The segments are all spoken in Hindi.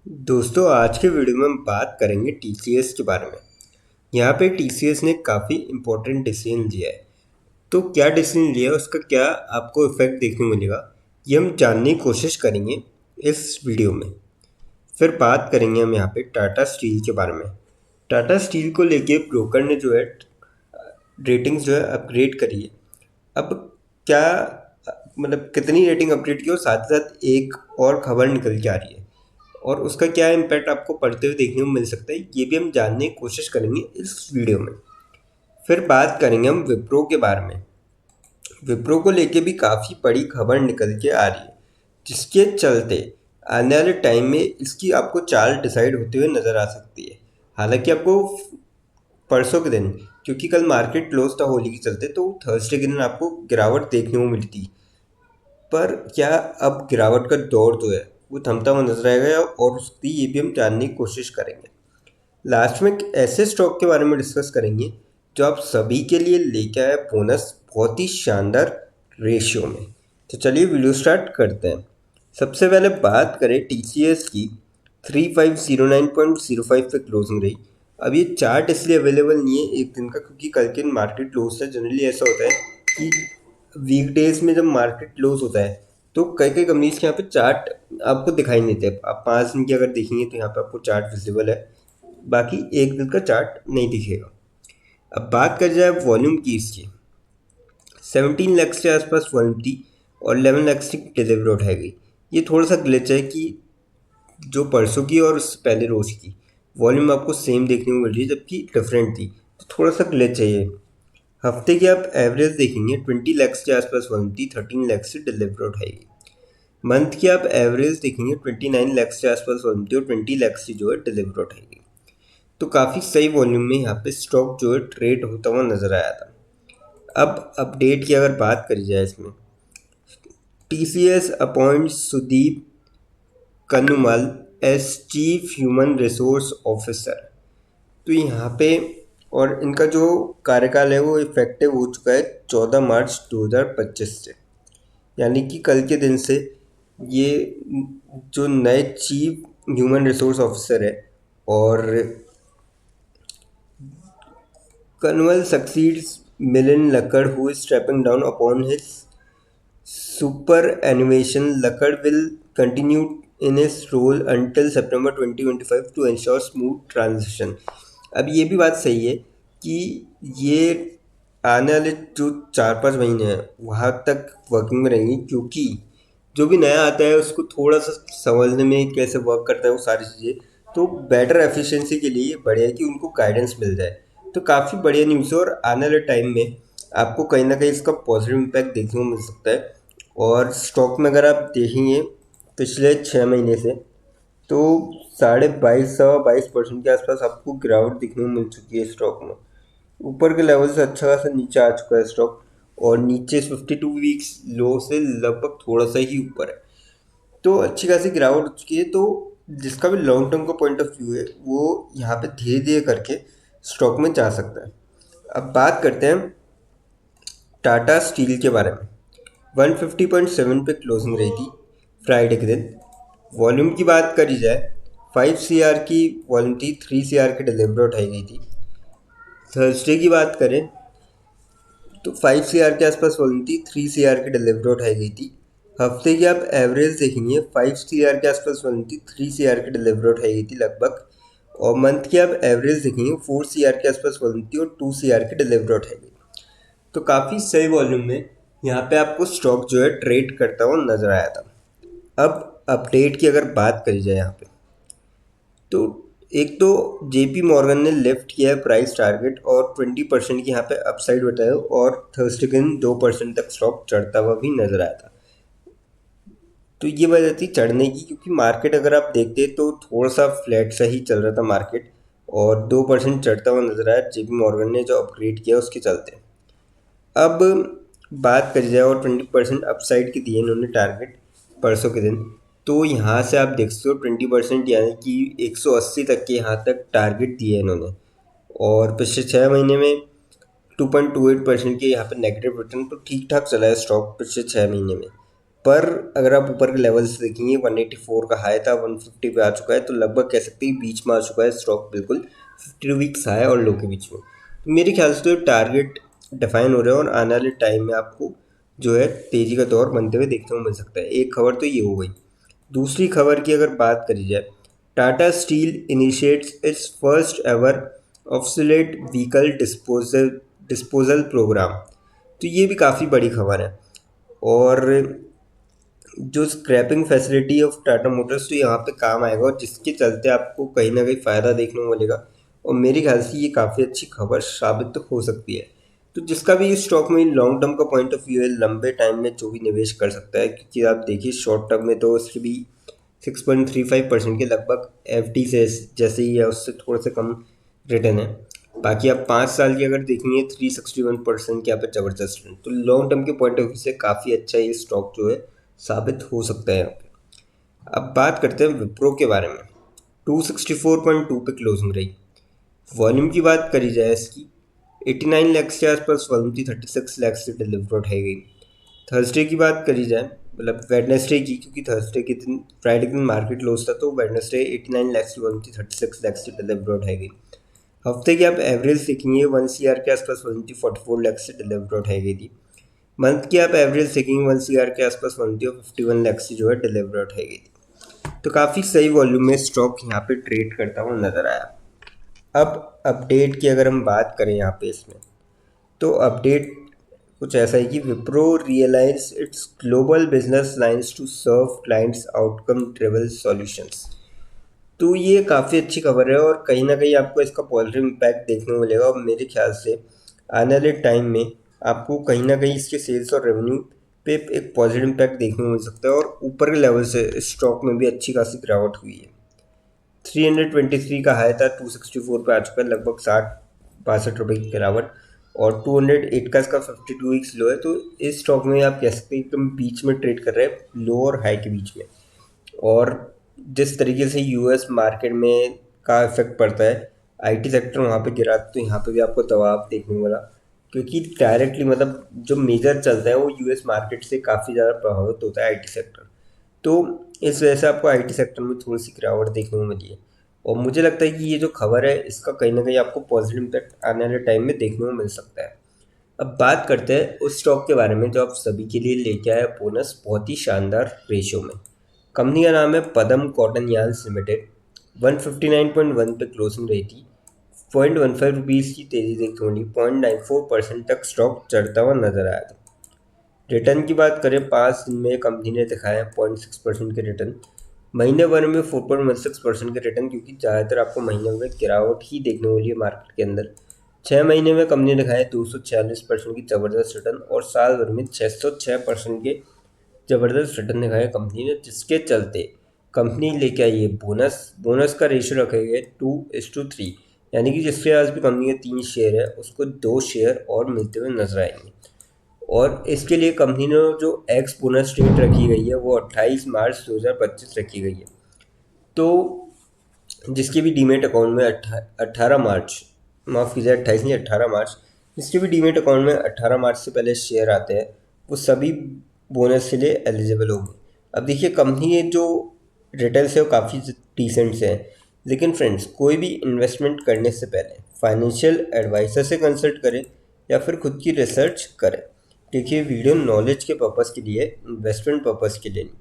दोस्तों आज के वीडियो में हम बात करेंगे टीसीएस के बारे में। यहाँ पे टीसीएस ने काफ़ी इम्पोर्टेंट डिसीजन लिया है। तो क्या डिसीजन लिया है, उसका क्या आपको इफेक्ट देखने को मिलेगा, ये हम जानने की कोशिश करेंगे इस वीडियो में। फिर बात करेंगे हम यहाँ पे टाटा स्टील के बारे में। टाटा स्टील को लेके ब्रोकर ने जो है रेटिंग्स जो है अपग्रेड करी है। अब क्या मतलब कितनी रेटिंग अपग्रेड की और साथ ही साथ एक और खबर निकल के आ रही है और उसका क्या इम्पैक्ट आपको पढ़ते हुए देखने को मिल सकता है, ये भी हम जानने की कोशिश करेंगे इस वीडियो में। फिर बात करेंगे हम विप्रो के बारे में। विप्रो को लेके भी काफ़ी बड़ी खबर निकल के आ रही है, जिसके चलते आने वाले टाइम में इसकी आपको चाल डिसाइड होते हुए नज़र आ सकती है। हालांकि आपको परसों के दिन, क्योंकि कल मार्केट क्लोज था होली के चलते, तो थर्सडे के दिन आपको गिरावट देखने को मिलती। पर क्या अब गिरावट का दौर जो है वो थमता हुआ नजर आएगा और उसकी ये भी हम जानने की कोशिश करेंगे। लास्ट में एक ऐसे स्टॉक के बारे में डिस्कस करेंगे जो आप सभी के लिए लेके आए बोनस बहुत ही शानदार रेशियो में। तो चलिए वीडियो स्टार्ट करते हैं। सबसे पहले बात करें टीसीएस की। 3509.05 पे क्लोजिंग रही। अब ये चार्ट इसलिए अवेलेबल नहीं है एक दिन का, क्योंकि कल के मार्केट क्लोज था। जनरली ऐसा होता है कि वीकडेज में जब मार्केट क्लोज होता है तो कई कई कंपनीज के यहाँ पे चार्ट आपको दिखाई नहीं देते। आप 5 दिन की अगर देखेंगे तो यहाँ पे आपको चार्ट विजिबल है, बाकी एक दिन का चार्ट नहीं दिखेगा। अब बात कर जाए वॉल्यूम की इसकी। 17 लाख के आसपास वॉल्यूम थी और 11 लाख की डिलीवरी उठाई गई। ये थोड़ा सा ग्लिच है कि जो परसों की और उससे पहले रोज की वॉल्यूम आपको सेम देखने को मिल रही है, जबकि डिफरेंट थी, तो थोड़ा सा ग्लिच है ये। हफ्ते की आप एवरेज देखेंगे 20 लाख के आसपास वॉल्यूम थी, 13 लाख से डिलीवरी उठाई गई। मंथ की आप एवरेज देखेंगे 29 लाख के आसपास वॉल्यूम थी और 20 लाख से जो है डिलीवरी उठाई गई। तो काफ़ी सही वॉल्यूम में यहाँ पे स्टॉक जो है ट्रेड होता हुआ नजर आया था। अब अपडेट की अगर बात करी जाए इसमें, TCS appoint Sudeep Kunnumal as chief human resource officer. तो यहाँ पे और इनका जो कार्यकाल है वो इफेक्टिव हो चुका है 14 मार्च 2025 से, यानी कि कल के दिन से ये जो नए चीफ ह्यूमन रिसोर्स ऑफिसर है। और Kunnumal succeeds Milind Lakkad who is stepping down upon his superannuation. Lakkad will continue in his role until September 2025 to ensure smooth transition. अब ये भी बात सही है कि ये आने वाले जो 4-5 महीने हैं वहाँ तक वर्किंग में रहेंगी, क्योंकि जो भी नया आता है उसको थोड़ा सा समझने में कैसे वर्क करता है वो सारी चीज़ें, तो बेटर एफिशिएंसी के लिए बढ़िया है कि उनको गाइडेंस मिल जाए। तो काफ़ी बढ़िया न्यूज़ है और आने वाले टाइम में आपको कहीं ना कहीं इसका पॉजिटिव इम्पैक्ट देखने को मिल सकता है। और स्टॉक में अगर आप देखेंगे पिछले 6 महीने से, तो 22.25% के आसपास आपको गिरावट दिखने को मिल चुकी है स्टॉक में। ऊपर के लेवल से अच्छा खासा नीचे आ चुका है स्टॉक और नीचे 52 वीक्स लो से लगभग थोड़ा सा ही ऊपर है। तो अच्छी खासी गिरावट हो चुकी है। तो जिसका भी लॉन्ग टर्म का पॉइंट ऑफ व्यू है वो यहाँ पे धीरे धीरे करके स्टॉक में जा सकता है। अब बात करते हैं टाटा स्टील के बारे में। 150.7 पे क्लोजिंग रही थी फ्राइडे के दिन। वॉल्यूम की बात करी जाए 5 CR की वॉल्यूम थी, 3 CR की डिलीवरी उठाई गई थी। थर्सडे की बात करें तो 5 CR के आसपास वॉल्यूम थी, 3 CR की डिलीवरी उठाई गई थी। हफ्ते की आप एवरेज देखेंगे 5 CR के आसपास वॉल्यूम थी, 3 CR की डिलीवरी उठाई गई थी लगभग। और मंथ की आप एवरेज देखेंगे 4 CR के आसपास वॉल्यूम थी और 2 CR की डिलीवरी उठाई गई। तो काफ़ी सही वॉल्यूम में यहाँ पे आपको स्टॉक जो है ट्रेड करता हुआ नजर आया था। अब अपडेट की अगर बात करी जाए यहाँ पे, तो एक तो जेपी मॉर्गन ने लिफ्ट किया है प्राइस टारगेट और 20% की यहाँ पे अपसाइड बताया और थर्सडे के दिन 2% तक स्टॉक चढ़ता हुआ भी नजर आया था। तो ये वजह थी चढ़ने की, क्योंकि मार्केट अगर आप देखते तो थोड़ा सा फ्लैट सा ही चल रहा था मार्केट और 2% चढ़ता हुआ नजर आया जेपी मॉर्गन ने जो अपग्रेड किया उसके चलते। अब बात करी जाए और 20% अपसाइड की दिए इन्होंने टारगेट परसों के दिन, तो यहाँ से आप देख सकते हो 20% यानी कि 180 तक के यहाँ तक टारगेट दिए इन्होंने। और पिछले 6 महीने में 2.28% के यहाँ पे नेगेटिव रिटर्न, तो ठीक ठाक चला है स्टॉक पिछले 6 महीने में। पर अगर आप ऊपर के लेवल से देखेंगे 184 का हाई था, 150 पे आ चुका है, तो लगभग कह सकते हैं बीच में आ चुका है स्टॉक, बिल्कुल 52 वीक्स हाई और लो के बीच में। तो मेरे ख्याल से तो टारगेट डिफाइन हो रहा है और आने वाले टाइम में आपको जो है तेज़ी का दौर बनते हुए देखने को मिल सकता है। एक खबर तो ये हो गई। दूसरी खबर की अगर बात करी जाए, Tata Steel initiates its first ever obsolete vehicle disposal programme. तो ये भी काफ़ी बड़ी खबर है। और जो scrapping facility of Tata Motors तो यहाँ पे काम आएगा और जिसके चलते आपको कहीं ना कहीं फ़ायदा देखने को मिलेगा। और मेरे ख्याल से ये काफ़ी अच्छी खबर साबित तो हो सकती है। तो जिसका भी इस स्टॉक में लॉन्ग टर्म का पॉइंट ऑफ व्यू है, लंबे टाइम में जो भी निवेश कर सकता है, क्योंकि आप देखिए शॉर्ट टर्म में तो उसके भी 6.35% के लगभग एफ डी से जैसे ही है उससे थोड़ा सा कम रिटर्न है। बाकी आप 5 साल की अगर देखेंगे 361% के यहाँ पे ज़बरदस्त रिटर्न। तो लॉन्ग टर्म के पॉइंट ऑफ व्यू से काफ़ी अच्छा ये स्टॉक जो है साबित हो सकता है यहाँ पे। अब बात करते हैं विप्रो के बारे में। 264.2 पे क्लोजिंग रही। वॉल्यूम की बात करी जाए इसकी 89 लैक्स के आसपास वॉल्यूम थी, 36 लैक्स से डिलीवर उठाई गई। थर्सडे की बात करी जाए, मतलब वेडनेसडे की, क्योंकि थर्सडे के दिन फ्राइडे के दिन मार्केट क्लोज था, तो वेडनेसडे 89 लैक्स की वॉल्यूम थी, 36 लैक्स से डिलीवर उठाई गई। हफ्ते की आप एवरेज देखेंगे 1 CR के आसपास वॉल्यूम थी, 44 लैक्स से डिलीवर उठाई गई थी। मंथ की आप एवरेज देखेंगे 1 CR के आसपास वॉल्यूम थी और 51 लैक्स से जो है डिलीवर उठाई गई थी। तो काफ़ी सही वॉल्यूम में स्टॉक यहाँ पे ट्रेड करता हुआ नजर आया। अब अपडेट की अगर हम बात करें यहाँ पे इसमें, तो अपडेट कुछ ऐसा है कि Wipro realise its global business lines to serve clients outcome driven solutions. तो ये काफ़ी अच्छी खबर है और कहीं ना कहीं आपको इसका पॉजिटिव इम्पैक्ट देखने को मिलेगा। और मेरे ख्याल से आने वाले टाइम में आपको कहीं ना कहीं इसके सेल्स और रेवेन्यू पे एक पॉजिटिव इम्पैक्ट देखने को मिल सकता है और ऊपर के लेवल से स्टॉक में भी अच्छी खासी गिरावट हुई है। 323 का हाई था, 264 पे आ चुका है, लगभग 60-62 रुपये की गिरावट। और 208 का इसका 52 वीक्स लो है। तो इस स्टॉक में आप कह सकते हैं एकदम बीच में ट्रेड कर रहे हैं, लो और हाई के बीच में। और जिस तरीके से यूएस मार्केट में का इफेक्ट पड़ता है, आईटी सेक्टर वहाँ पे गिरा, तो यहाँ पे भी आपको दबाव देखने को मिला, क्योंकि डायरेक्टली मतलब जो मेजर चलता है वो यूएस मार्केट से काफ़ी ज़्यादा प्रभावित होता है आईटी सेक्टर। तो इस वजह से आपको आईटी सेक्टर में थोड़ी सी गिरावट देखने को मिली है। और मुझे लगता है कि ये जो खबर है इसका कहीं ना कहीं आपको पॉजिटिव इम्पैक्ट आने वाले टाइम में देखने को मिल सकता है। अब बात करते हैं उस स्टॉक के बारे में जो आप सभी के लिए लेके आया बोनस बहुत ही शानदार रेशियो में। कंपनी का नाम है पदम कॉटन यार्न्स लिमिटेड। 159.1 पे क्लोजिंग रही थी। 0.15 रुपीज़ की तेज़ी देखने को मिली, 0.94% तक स्टॉक चढ़ता हुआ नजर आया था। रिटर्न की बात करें 5 दिन में कंपनी ने दिखाया 0.6% के रिटर्न, महीने भर में 4.16% के रिटर्न, क्योंकि ज़्यादातर आपको महीने में गिरावट ही देखने को मिली है मार्केट के अंदर। 6 महीने में कंपनी ने दिखाया 246% की ज़बरदस्त रिटर्न और साल भर में 606% के ज़बरदस्त रिटर्न दिखाया कंपनी ने, जिसके चलते कंपनी लेके आई है बोनस का रेशियो रखा गया है 2:3, यानी कि जिसके पास भी कंपनी के 3 शेयर है उसको 2 शेयर और मिलते हुए नजर आएंगे। और इसके लिए कंपनी ने जो एक्स बोनस डेट रखी गई है वो 28 मार्च 2025 रखी गई है। तो जिसके भी डीमेट अकाउंट में 18 मार्च, माफ़ कीजिए 28 नहीं 18 मार्च, जिसके भी डीमेट अकाउंट में 18 मार्च से पहले शेयर आते हैं वो सभी बोनस के लिए एलिजिबल होंगे। अब देखिए कंपनी के जो रिटर्न्स है वो काफ़ी डिसेंट से हैं, लेकिन फ्रेंड्स कोई भी इन्वेस्टमेंट करने से पहले फाइनेंशियल एडवाइज़र से कंसल्ट करें या फिर खुद की रिसर्च करें, क्योंकि ये वीडियो नॉलेज के पर्पज़ के लिए, इन्वेस्टमेंट पर्पज़ के लिए नहीं।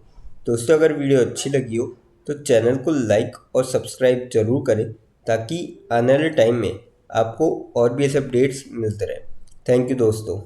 दोस्तों अगर वीडियो अच्छी लगी हो तो चैनल को लाइक और सब्सक्राइब जरूर करें, ताकि आने वाले टाइम में आपको और भी ऐसे अपडेट्स मिलते रहें। थैंक यू दोस्तों।